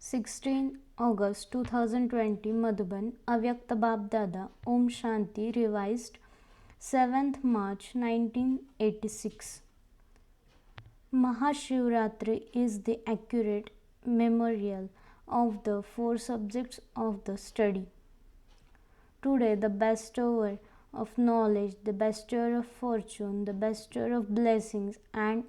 16 August 2020 Madhuban Avyakta Bab Dada Om Shanti revised 7th March 1986. Mahashivratri is the accurate memorial of the four subjects of the study. Today, the bestower of knowledge, the bestower of fortune, the bestower of blessings, and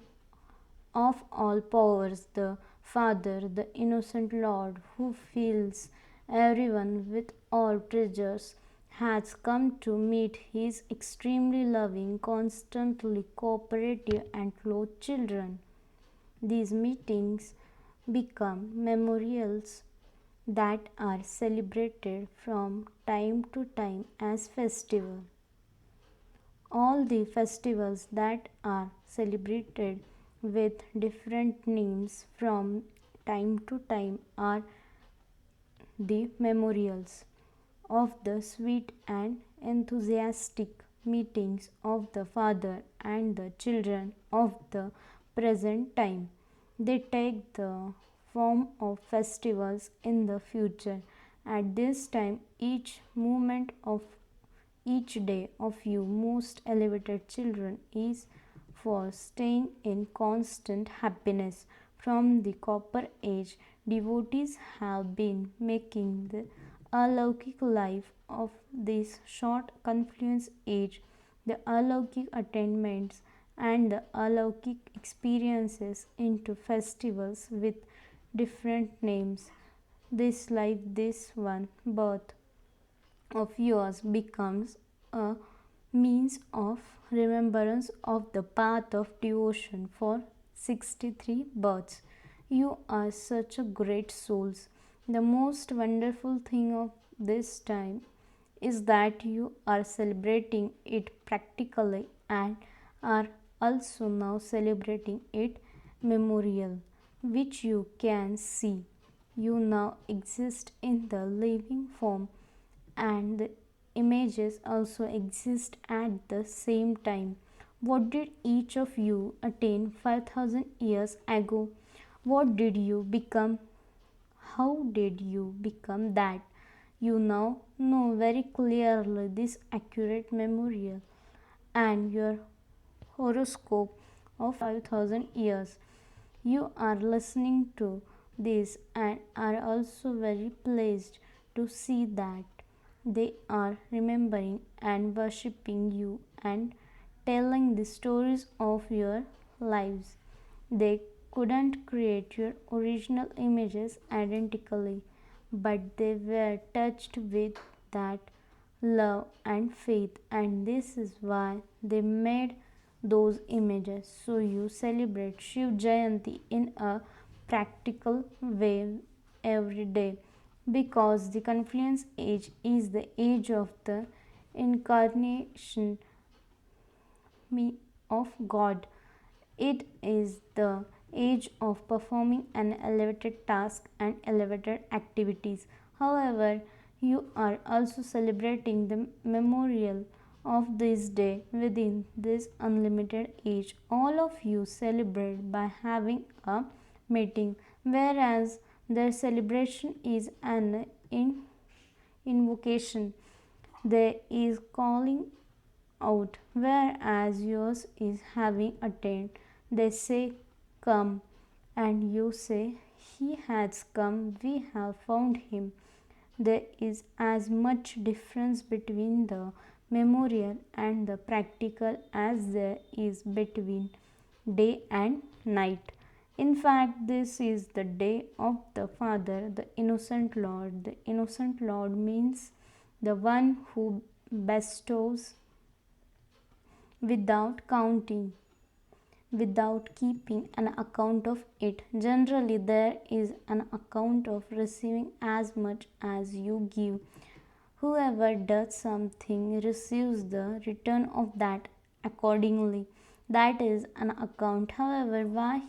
of all powers, the Father, the innocent Lord, who fills everyone with all treasures, has come to meet his extremely loving, constantly cooperative, and close children. These meetings become memorials that are celebrated from time to time as festivals. All the festivals that are celebrated with different names from time to time are the memorials of the sweet and enthusiastic meetings of the Father and the children of the present time. They take the form of festivals in the future. At this time, each moment of each day of you most elevated children is for staying in constant happiness. From the copper age, devotees have been making the alaukik life of this short confluence age, the alaukik attainments and the alaukik experiences into festivals with different names. This life, this one birth of yours becomes a means of remembrance of the path of devotion for 63 births. You are such a great souls. The most wonderful thing of this time is that you are celebrating it practically and are also now celebrating it memorial, which you can see. You now exist in the living form and the images also exist at the same time. What did each of you attain 5000 years ago? What did you become? How did you become that? You now know very clearly this accurate memorial and your horoscope of 5000 years. You are listening to this and are also very pleased to see that they are remembering and worshipping you and telling the stories of your lives. They couldn't create your original images identically, but they were touched with that love and faith, and this is why they made those images. So you celebrate Shiv Jayanti in a practical way every day because the confluence age is the age of the incarnation of God. It is the age of performing an elevated task and elevated activities. However, you are also celebrating the memorial of this day within this unlimited age. All of you celebrate by having a meeting, whereas their celebration is an invocation. There is calling out, whereas yours is having attained. They say, come, and you say, he has come, we have found him. There is as much difference between the memorial and the practical as there is between day and night. In fact, this is the day of the Father, the innocent Lord. The innocent Lord means the one who bestows without counting, without keeping an account of it. Generally, there is an account of receiving as much as you give. Whoever does something receives the return of that accordingly. That is an account. However, why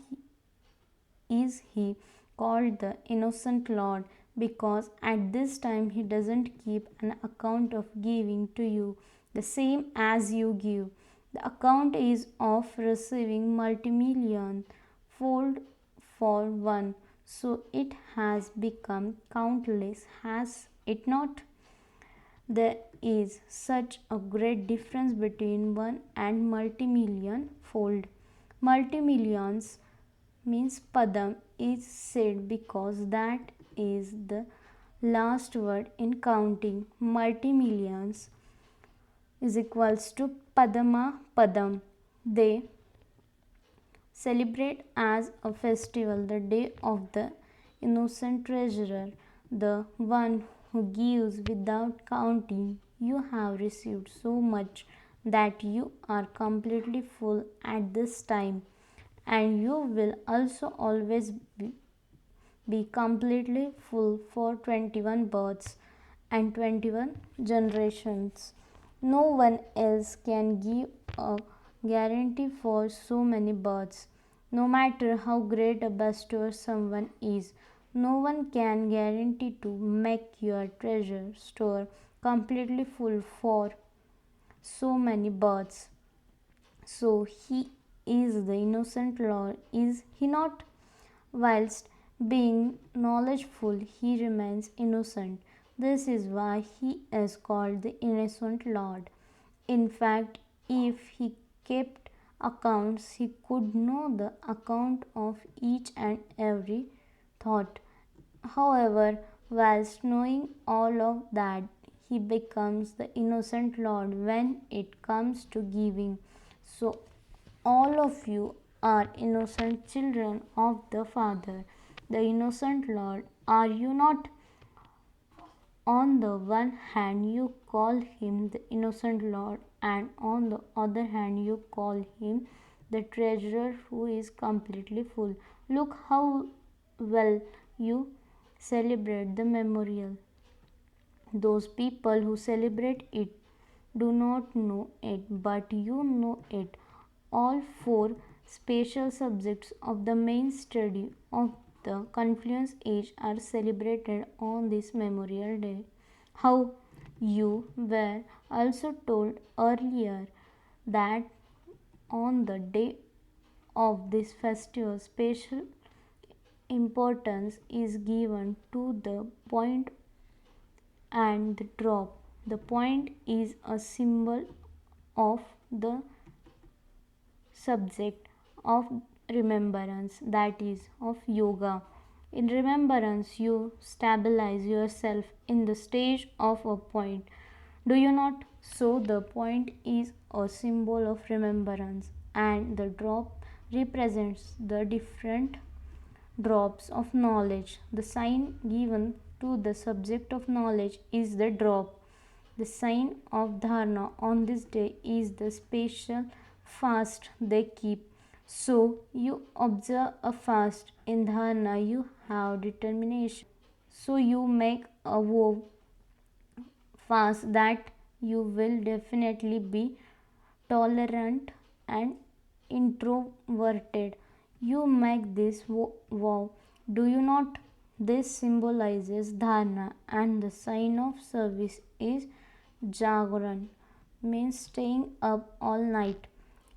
is he called the innocent Lord? Because at this time he doesn't keep an account of giving to you the same as you give. The account is of receiving multimillion fold for one. so it has become countless, has it not? There is such a great difference between one and multi-million fold. Multi-millions means padam is said because that is the last word in counting. Multi-millions is equals to padama padam. They celebrate as a festival the day of the innocent treasurer, the one who gives without counting. You have received so much that you are completely full at this time, and you will also always be completely full for 21 births and 21 generations. No one else can give a guarantee for so many births. No matter how great a bestower someone is, no one can guarantee to make your treasure store completely full for so many births. So he is the innocent Lord, is he not? Whilst being knowledgeful, he remains innocent. This is why he is called the innocent Lord. In fact, if he kept accounts, he could know the account of each and every thought. However, whilst knowing all of that, he becomes the innocent Lord when it comes to giving. So, all of you are innocent children of the Father, the innocent Lord, are you not? On the one hand, you call him the innocent Lord, and on the other hand, you call him the treasurer who is completely full. Look how well you celebrate the memorial. Those people who celebrate it do not know it, but you know it. All four special subjects of the main study of the Confluence Age are celebrated on this Memorial Day. How you were also told earlier that on the day of this festival, special importance is given to the point and the drop. The point is a symbol of the subject of remembrance, that is, of yoga. In remembrance, you stabilize yourself in the stage of a point. Do you not? So, the point is a symbol of remembrance, and the drop represents the different drops of knowledge. The sign given to the subject of knowledge is the drop. The sign of dharana on this day is the special fast they keep. So you observe a fast. In dharana you have determination. So you make a vow fast that you will definitely be tolerant and introverted. You make this vow, do you not? This symbolizes dharana, and the sign of service is jagran, means staying up all night.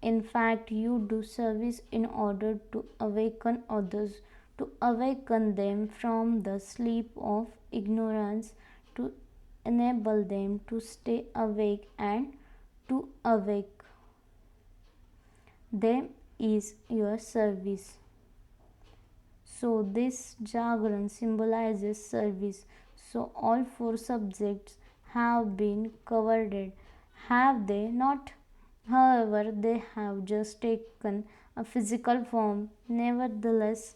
In fact, you do service in order to awaken others, to awaken them from the sleep of ignorance, to enable them to stay awake and to awake them is your service. So, this Jagran symbolizes service. So, all four subjects have been covered, have they not? However, they have just taken a physical form. Nevertheless,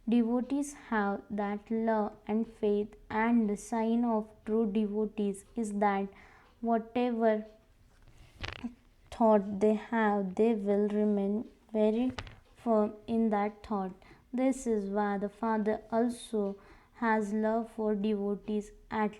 devotees have that love and faith, and the sign of true devotees is that whatever thought they have, they will remain very firm in that thought. This is why the Father also has love for devotees. At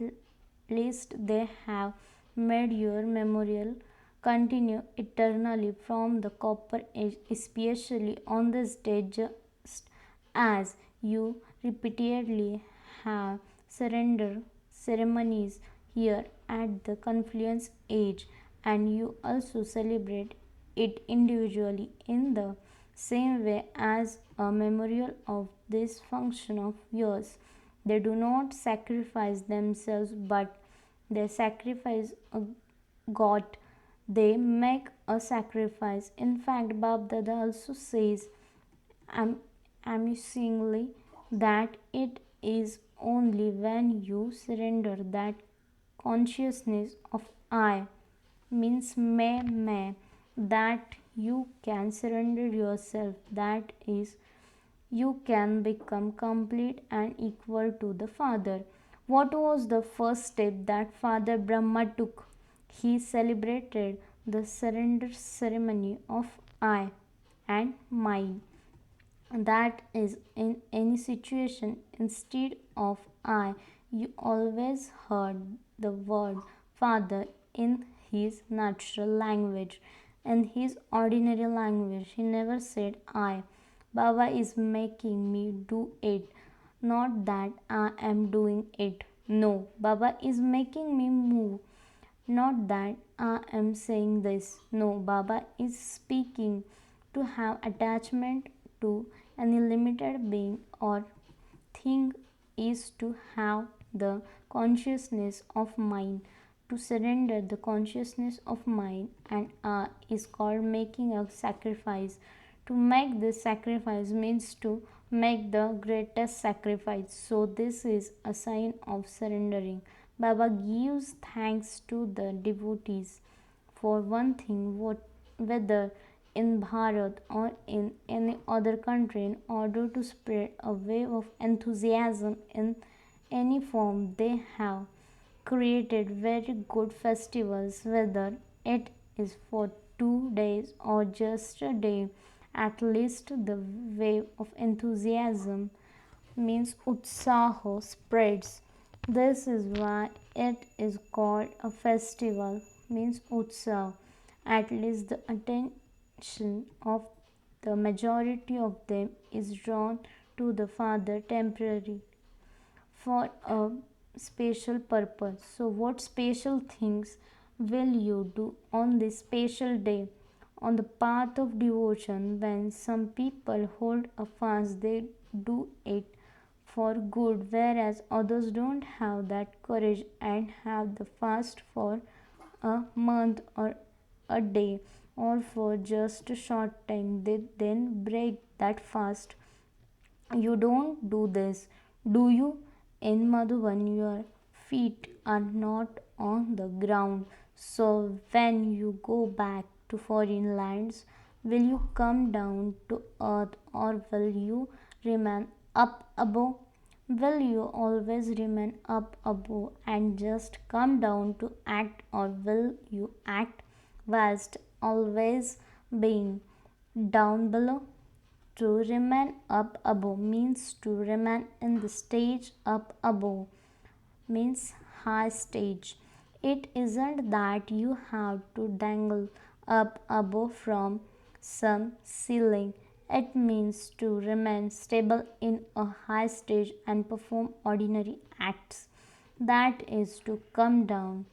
least they have made your memorial continue eternally from the copper age, especially on this day, just as you repeatedly have surrender ceremonies here at the Confluence Age, and you also celebrate it individually in the same way as a memorial of this function of yours. They do not sacrifice themselves, but they sacrifice a God. They make a sacrifice. In fact, Bab Dada also says amusingly that it is only when you surrender that consciousness of I means मैं that you can surrender yourself, that is you can become complete and equal to the Father. What was the first step that Father Brahma took? He celebrated the surrender ceremony of I and mine. That is, in any situation, instead of I, you always heard the word Father in his natural language. In his ordinary language, he never said I. Baba is making me do it, not that I am doing it. No, Baba is making me move, not that I am saying this. No, Baba is speaking to have attachment to any limited being or thing is to have the consciousness of mind. To surrender the consciousness of mind and is called making a sacrifice. To make this sacrifice means to make the greatest sacrifice. So, this is a sign of surrendering. Baba gives thanks to the devotees for one thing, whether in Bharat or in any other country, in order to spread a wave of enthusiasm in any form. They have created very good festivals, whether it is for 2 days or just a day. At least the wave of enthusiasm means utsaho spreads. This is why it is called a festival, means utsav. At least the attention of the majority of them is drawn to the Father temporarily for a special purpose. So, what special things will you do on this special day? On the path of devotion, when some people hold a fast, they do it for good, whereas others don't have that courage and have the fast for a month or a day or for just a short time. They then break that fast. You don't do this, do you? In Madhuban, your feet are not on the ground. So, when you go back to foreign lands, will you come down to earth or will you remain up above? Will you always remain up above and just come down to act, or will you act whilst always being down below? To remain up above means to remain in the stage up above, means high stage. It isn't that you have to dangle up above from some ceiling. It means to remain stable in a high stage and perform ordinary acts. That is to come down,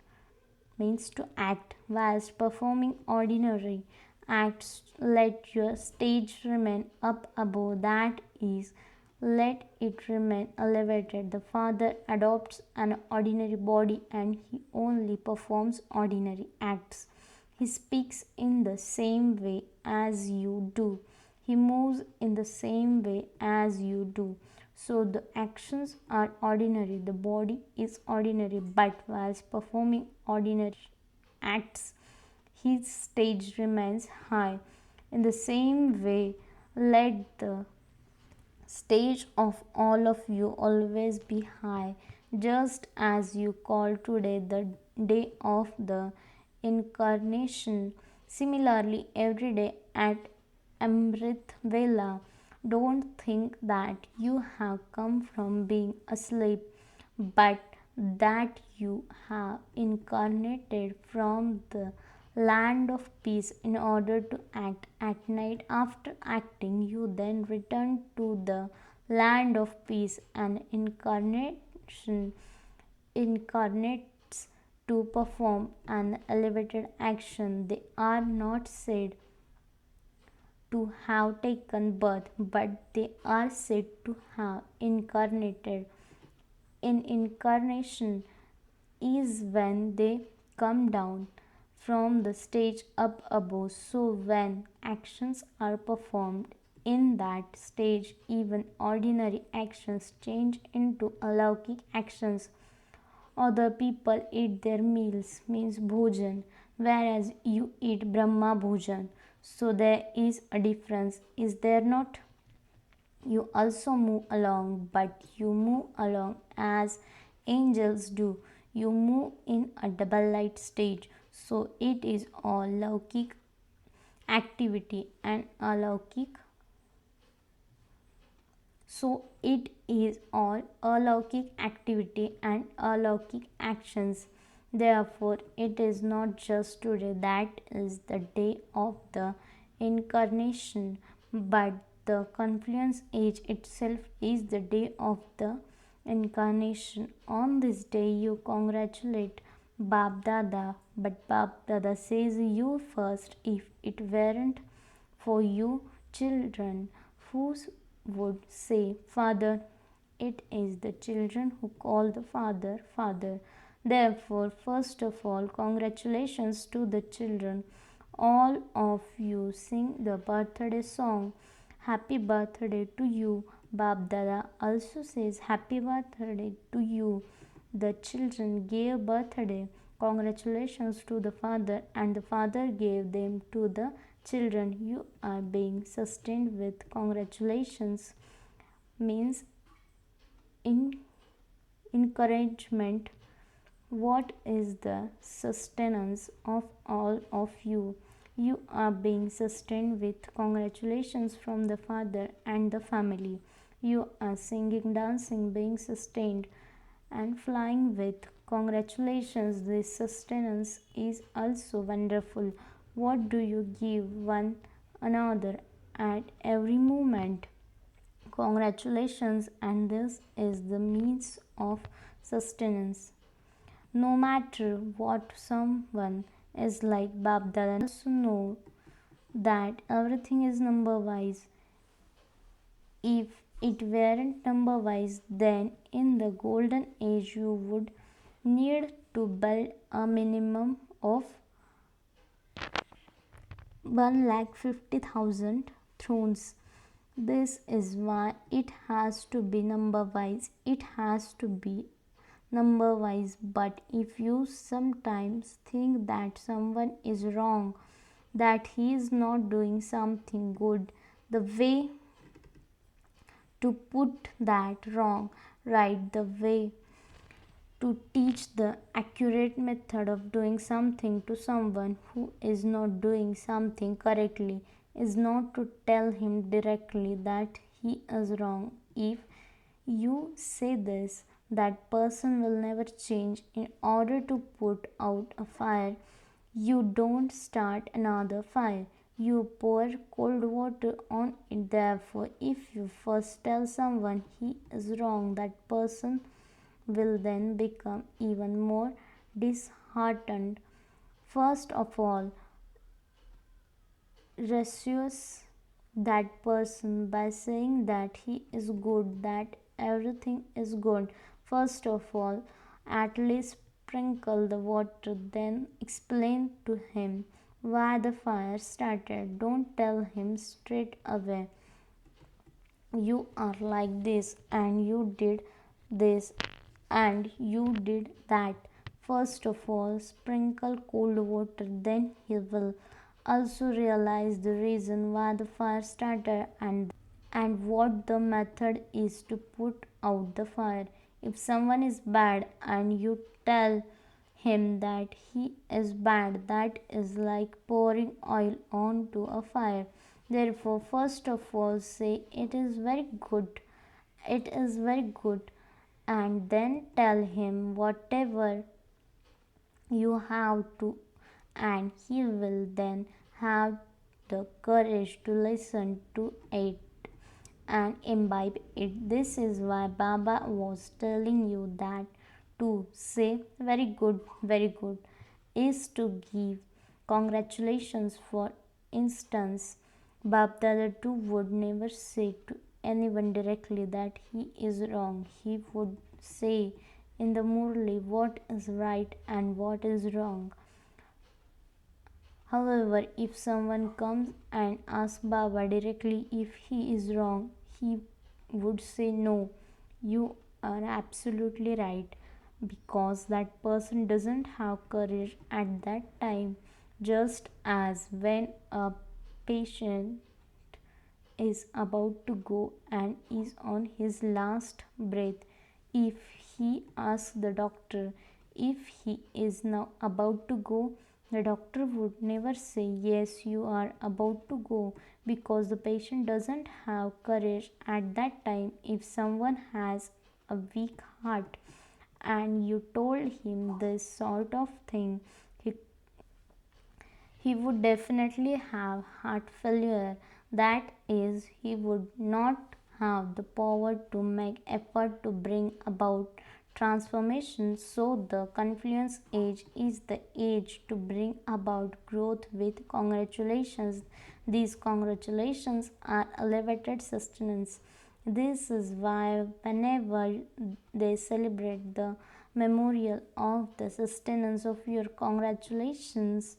means to act whilst performing ordinary acts. Let your stage remain up above, that is, let it remain elevated. The Father adopts an ordinary body and he only performs ordinary acts. He speaks in the same way as you do. He moves in the same way as you do. So the actions are ordinary, the body is ordinary, but whilst performing ordinary acts, his stage remains high. In the same way, let the stage of all of you always be high, just as you call today the day of the incarnation. Similarly, every day at Amrit Vela, don't think that you have come from being asleep, but that you have incarnated from the land of peace in order to act at night. After acting, you then return to the land of peace, and incarnation incarnates to perform an elevated action. They are not said to have taken birth, but they are said to have incarnated. In incarnation is when they come down from the stage up above. So, when actions are performed in that stage, even ordinary actions change into alaukic actions. Other people eat their meals, means bhojan, whereas you eat Brahma bhojan. So, there is a difference, is there not? You also move along, but you move along as angels do. You move in a double light stage. So it is all Laukik activity and alaukic. So it is all alaukic activity and alaukic actions. Therefore, it is not just today that is the day of the incarnation, but the confluence age itself is the day of the incarnation. On this day, you congratulate Bab Dada, but Bab Dada says you first. If it weren't for you, children, who would say, Father? It is the children who call the Father, Father. Therefore, first of all, congratulations to the children. All of you sing the birthday song. Happy birthday to you. Bab Dada also says happy birthday to you. The children gave birthday congratulations to the father, and the father gave them to the children. You are being sustained with congratulations, means in encouragement. What is the sustenance of all of you? You are being sustained with congratulations from the father and the family. You are singing, dancing, being sustained, and flying with congratulations. This sustenance is also wonderful. What do you give one another at every moment? Congratulations, and this is the means of sustenance. No matter what someone is like, Bab Dada also know that everything is number wise. If it weren't number wise, then in the golden age you would need to build a minimum of 1,50,000 thrones. This is why it has to be number wise. It has to be number wise. But if you sometimes think that someone is wrong, that he is not doing something good, the way to put that wrong right, the way to teach the accurate method of doing something to someone who is not doing something correctly is not to tell him directly that he is wrong. If you say this, that person will never change. In order to put out a fire, you don't start another fire. You pour cold water on it. Therefore, if you first tell someone he is wrong, that person will then become even more disheartened. First of all, reassures that person by saying that he is good, that everything is good. First of all, at least sprinkle the water, then explain to him why the fire started. Don't tell him straight away you are like this and you did this and you did that. First of all, sprinkle cold water, then he will also realize the reason why the fire started and what the method is to put out the fire. If someone is bad and you tell him that he is bad, that is like pouring oil onto a fire. Therefore, first of all, say it is very good. It is very good, and then tell him whatever you have to, and he will then have the courage to listen to it and imbibe it. This is why Baba was telling you that to say very good is to give congratulations. For instance, Bap Dada too would never say to anyone directly that he is wrong. He would say in the Murli what is right and what is wrong. However, if someone comes and asks Baba directly if he is wrong, he would say no, you are absolutely right, because that person doesn't have courage at that time, just as when a patient is about to go and is on his last breath. If he asks the doctor if he is now about to go, the doctor would never say, "Yes, you are about to go," because the patient doesn't have courage at that time. If someone has a weak heart and you told him this sort of thing, he he would definitely have heart failure. That is, he would not have the power to make effort to bring about transformation. So the confluence age is the age to bring about growth with congratulations. These congratulations are elevated sustenance. This is why whenever they celebrate the memorial of the sustenance of your congratulations,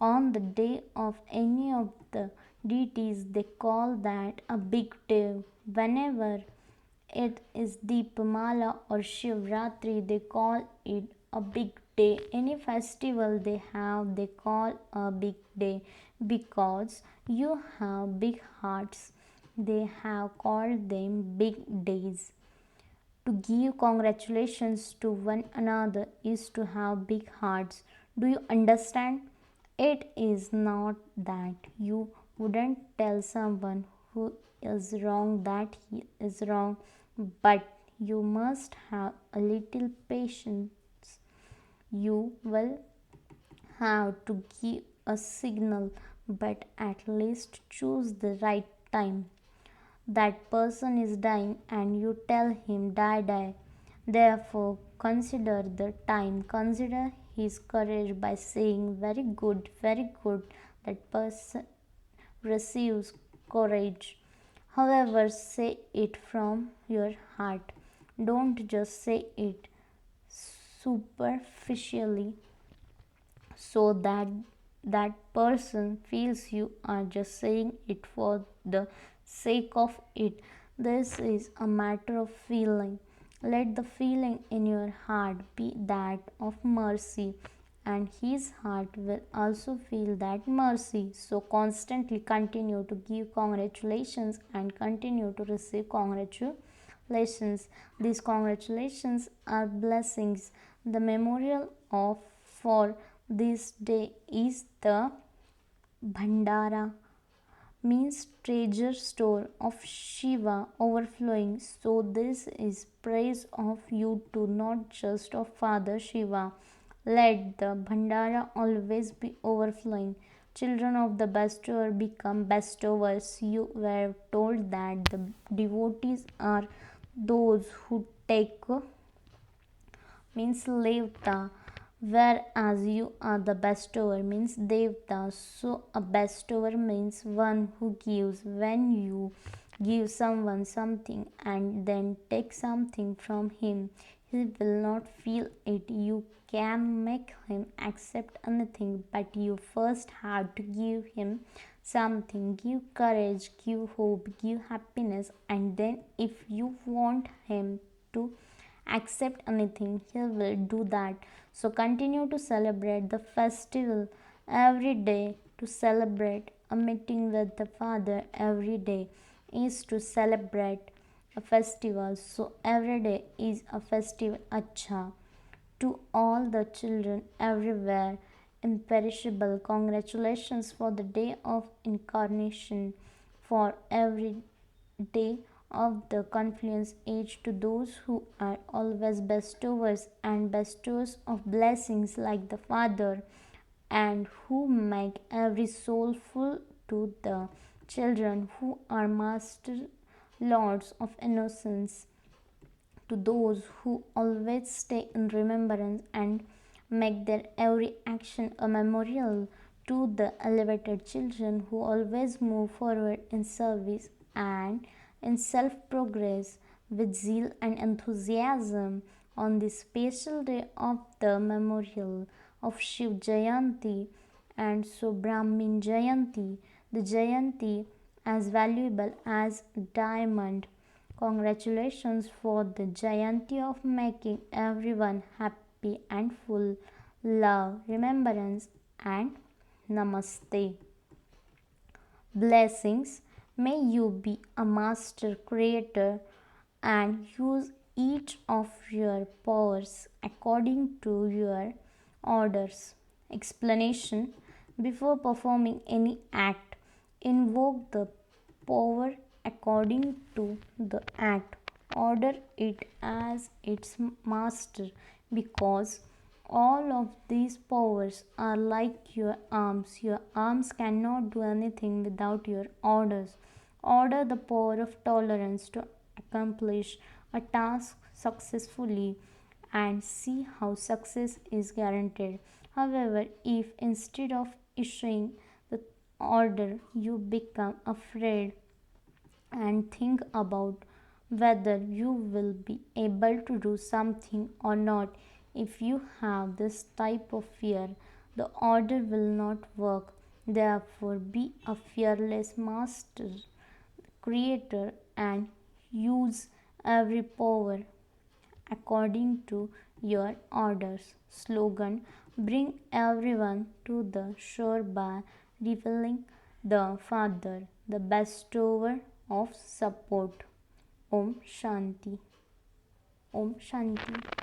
on the day of any of the deities, they call that a big day. Whenever it is Deepamala or Shivratri, they call it a big day. Any festival they have, they call a big day, because you have big hearts. They have called them big days. To give congratulations to one another is to have big hearts. Do you understand? It is not that you wouldn't tell someone who is wrong that he is wrong, but you must have a little patience. You will have to give a signal, but at least choose the right time. That person is dying and you tell him, "Die, die." Therefore, consider the time, consider his courage by saying, "Very good, very good." That person receives courage. However, say it from your heart. Don't just say it superficially so that that person feels you are just saying it for the sake of it. This is a matter of feeling. Let the feeling in your heart be that of mercy, and his heart will also feel that mercy. So constantly continue to give congratulations and continue to receive congratulations. These congratulations are blessings. The memorial of for this day is the Bhandara, means treasure store of Shiva overflowing. So this is praise of you to, not just of Father Shiva. Let the Bhandara always be overflowing. Children of the bestower become bestowers. You were told that the devotees are those who take, means Levta, whereas you are the bestower, means Devta. So a bestower means one who gives. When you give someone something and then take something from him, he will not feel it. You can make him accept anything, but you first have to give him something. Give courage, give hope, give happiness, and then if you want him to accept anything, he will do that. So continue to celebrate the festival every day. To celebrate a meeting with the Father every day is to celebrate a festival. So every day is a festival. Acha. To all the children everywhere, imperishable congratulations for the day of incarnation, for every day of the confluence age, to those who are always bestowers and bestowers of blessings like the Father, and who make every soul full, to the children who are master lords of innocence, to those who always stay in remembrance and make their every action a memorial, to the elevated children who always move forward in service and in self progress with zeal and enthusiasm on the special day of the memorial of Shiv Jayanti and Subrahmin Jayanti, the Jayanti as valuable as diamond. Congratulations for the Jayanti of making everyone happy and full love, remembrance, and namaste. Blessings. May you be a master creator and use each of your powers according to your orders. Explanation. Before performing any act, invoke the power according to the act. Order it as its master because all of these powers are like your arms. Your arms cannot do anything without your orders. Order the power of tolerance to accomplish a task successfully and see how success is guaranteed. However, if instead of issuing the order you become afraid and think about whether you will be able to do something or not, if you have this type of fear, the order will not work. Therefore, be a fearless master, creator, and use every power according to your orders. Slogan. Bring everyone to the shore by revealing the Father, the bestower of support. Om Shanti. Om Shanti.